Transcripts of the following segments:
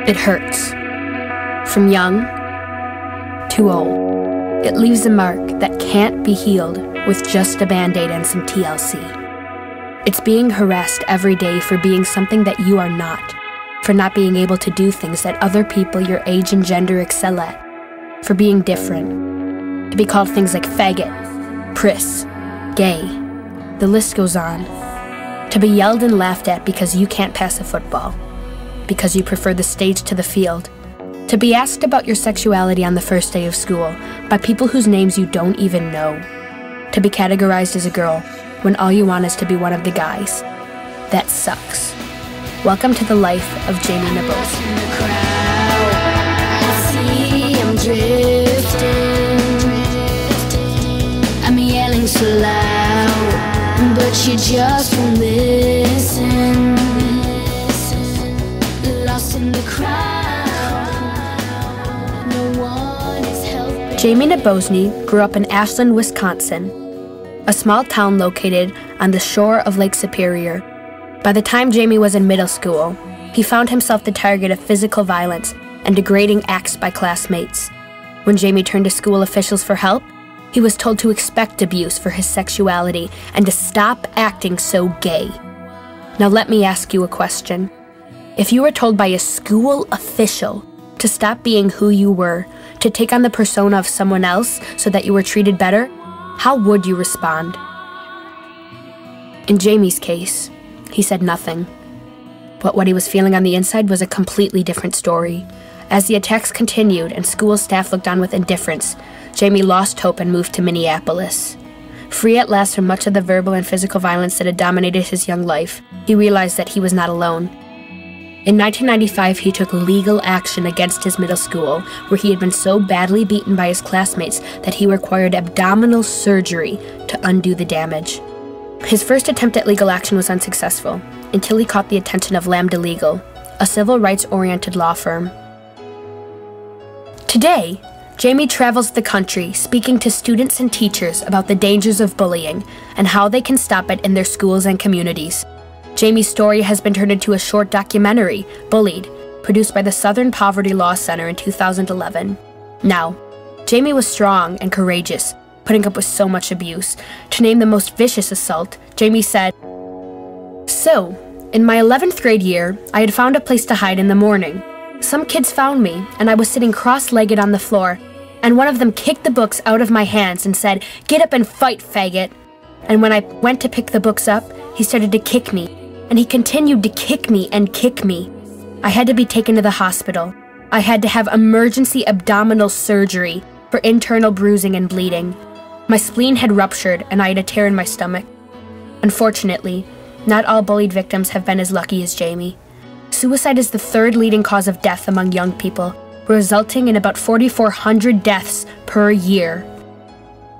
It hurts. From young to old. It leaves a mark that can't be healed with just a Band-Aid and some TLC. It's being harassed every day for being something that you are not, for not being able to do things that other people your age and gender excel at, for being different, to be called things like faggot, priss, gay, the list goes on, to be yelled and laughed at because you can't pass a football, because you prefer the stage to the field, to be asked about your sexuality on the first day of school by people whose names you don't even know, to be categorized as a girl when all you want is to be one of the guys. That sucks. Welcome to the life of Jamie Nabozny. I'm drifting, I'm yelling so loud, but you just won't listen. Lost in the crowd, no one is helping. Jamie Nabozny grew up in Ashland, Wisconsin, a small town located on the shore of Lake Superior. By the time Jamie was in middle school, he found himself the target of physical violence and degrading acts by classmates. When Jamie turned to school officials for help, he was told to expect abuse for his sexuality and to stop acting so gay. Now let me ask you a question. If you were told by a school official to stop being who you were, to take on the persona of someone else so that you were treated better, how would you respond? In Jamie's case, he said nothing. But what he was feeling on the inside was a completely different story. As the attacks continued and school staff looked on with indifference, Jamie lost hope and moved to Minneapolis. Free at last from much of the verbal and physical violence that had dominated his young life, he realized that he was not alone. In 1995, he took legal action against his middle school, where he had been so badly beaten by his classmates that he required abdominal surgery to undo the damage. His first attempt at legal action was unsuccessful, until he caught the attention of Lambda Legal, a civil rights-oriented law firm. Today, Jamie travels the country speaking to students and teachers about the dangers of bullying and how they can stop it in their schools and communities. Jamie's story has been turned into a short documentary, Bullied, produced by the Southern Poverty Law Center in 2011. Now, Jamie was strong and courageous, putting up with so much abuse. To name the most vicious assault, Jamie said, "So, in my 11th grade year, I had found a place to hide in the morning. Some kids found me, and I was sitting cross-legged on the floor, and one of them kicked the books out of my hands and said, 'Get up and fight, faggot.' And when I went to pick the books up, he started to kick me, and he continued to kick me and kick me. I had to be taken to the hospital. I had to have emergency abdominal surgery for internal bruising and bleeding. My spleen had ruptured, and I had a tear in my stomach. Unfortunately, not all bullied victims have been as lucky as Jamie. Suicide is the third leading cause of death among young people, resulting in about 4,400 deaths per year.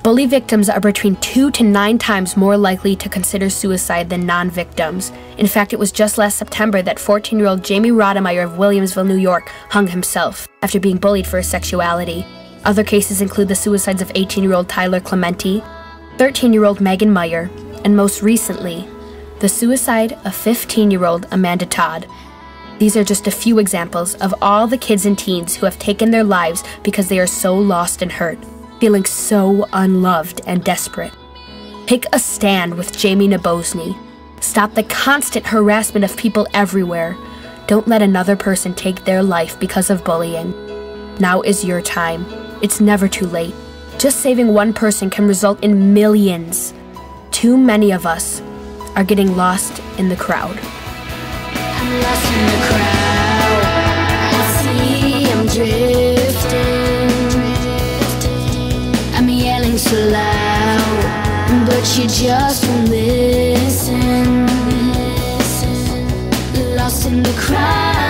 Bully victims are between 2 to 9 times more likely to consider suicide than non-victims. In fact, it was just last September that 14-year-old Jamie Rodemeyer of Williamsville, New York, hung himself after being bullied for his sexuality. Other cases include the suicides of 18-year-old Tyler Clementi, 13-year-old Megan Meyer, and most recently, the suicide of 15-year-old Amanda Todd. These are just a few examples of all the kids and teens who have taken their lives because they are so lost and hurt, feeling so unloved and desperate. Take a stand with Jamie Nabozny. Stop the constant harassment of people everywhere. Don't let another person take their life because of bullying. Now is your time. It's never too late. Just saving one person can result in millions. Too many of us are getting lost in the crowd. I'm lost in the crowd. I'm drifting. I'm yelling so loud, but you just won't listen. Lost in the crowd.